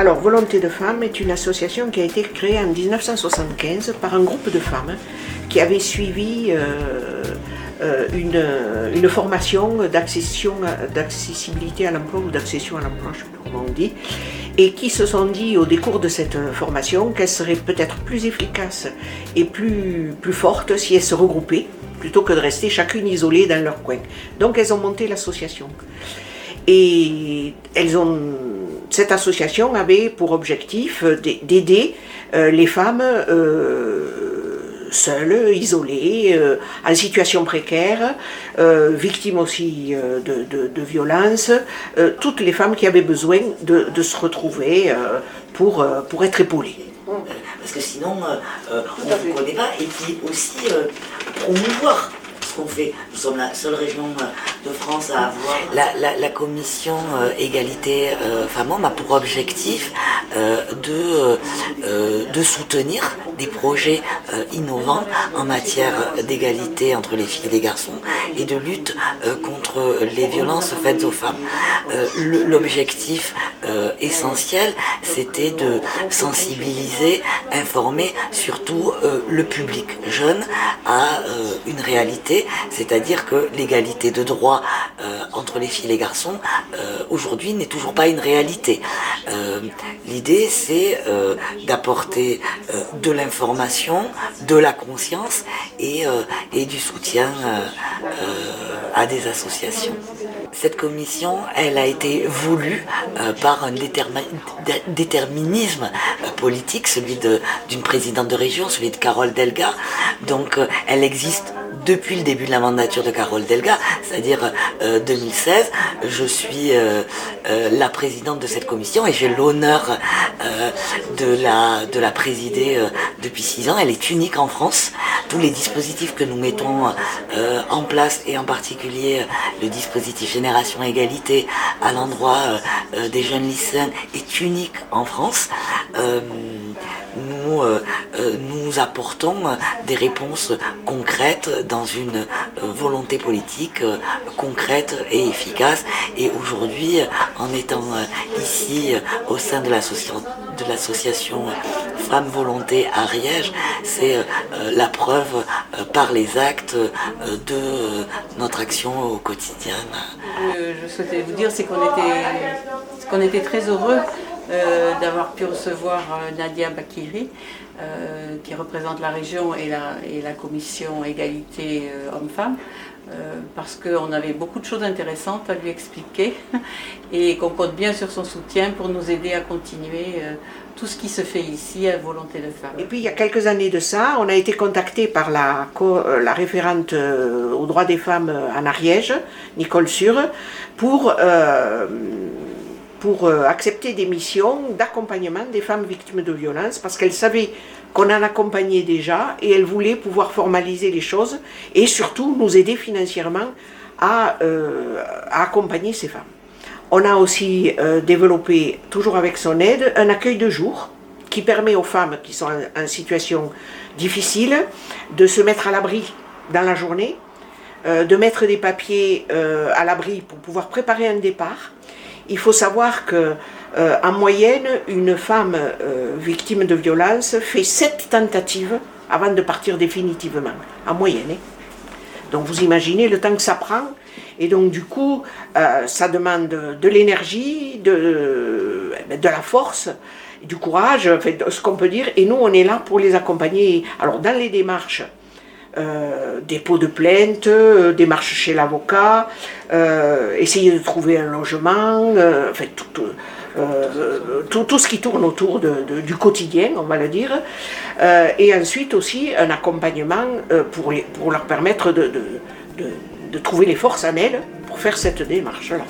Alors, Volonté de Femmes est une association qui a été créée en 1975 par un groupe de femmes qui avait suivi une formation d'accessibilité à l'emploi ou d'accession à l'emploi, je ne sais plus comment on dit, et qui se sont dit au décours de cette formation qu'elles seraient peut-être plus efficaces et plus fortes si elles se regroupaient, plutôt que de rester chacune isolée dans leur coin. Donc elles ont monté l'association. Et cette association avait pour objectif d'aider les femmes seules, isolées, en situation précaire, victimes aussi de violences, toutes les femmes qui avaient besoin de se retrouver pour être épaulées. Parce que sinon, on ne vous connaît pas, et puis aussi promouvoir ce qu'on fait. Nous sommes la seule région de France à avoir... La commission égalité femmes-hommes a pour objectif de soutenir des projets innovants en matière d'égalité entre les filles et les garçons et de lutte contre les violences faites aux femmes. L'objectif essentiel, c'était de sensibiliser, informer surtout le public jeune à une réalité, c'est-à-dire que l'égalité de droit entre les filles et les garçons aujourd'hui n'est toujours pas une réalité. L'idée, c'est d'apporter de l'information, de la conscience et du soutien à des associations. Cette commission, elle a été voulue par un déterminisme politique, celui d'une présidente de région, celui de Carole Delga. Donc elle existe depuis le début de la mandature de Carole Delga, c'est-à-dire 2016. Je suis la présidente de cette commission et j'ai l'honneur de la présider depuis 6 ans. Elle est unique en France. Tous les dispositifs que nous mettons en place, et en particulier le dispositif Génération Égalité à l'endroit des jeunes lycéens, est unique en France. Nous apportons des réponses concrètes dans une volonté politique concrète et efficace. Et aujourd'hui, en étant ici au sein de l'association Femmes Volonté Ariège, c'est la preuve par les actes de notre action au quotidien. Je souhaitais vous dire, c'est qu'on était très heureux d'avoir pu recevoir Nadia Bakiri, qui représente la région et la commission égalité hommes-femmes, parce qu'on avait beaucoup de choses intéressantes à lui expliquer et qu'on compte bien sur son soutien pour nous aider à continuer tout ce qui se fait ici à Volonté de Femmes. Et puis il y a quelques années de ça, on a été contacté par la référente aux droits des femmes en Ariège, Nicole Sure, pour accepter des missions d'accompagnement des femmes victimes de violences, parce qu'elle savait qu'on en accompagnait déjà et elle voulait pouvoir formaliser les choses et surtout nous aider financièrement à accompagner ces femmes. On a aussi développé, toujours avec son aide, un accueil de jour qui permet aux femmes qui sont en situation difficile de se mettre à l'abri dans la journée, de mettre des papiers à l'abri pour pouvoir préparer un départ. Il faut savoir que en moyenne, une femme victime de violence fait 7 tentatives avant de partir définitivement, en moyenne. Hein. Donc vous imaginez le temps que ça prend, et donc du coup, ça demande de l'énergie, de la force, du courage, ce qu'on peut dire, et nous on est là pour les accompagner. Alors dans les démarches, dépôt de plainte, démarche chez l'avocat, essayer de trouver un logement, tout ce qui tourne autour du quotidien, on va le dire, et ensuite aussi un accompagnement pour leur permettre de trouver les forces en elles pour faire cette démarche-là.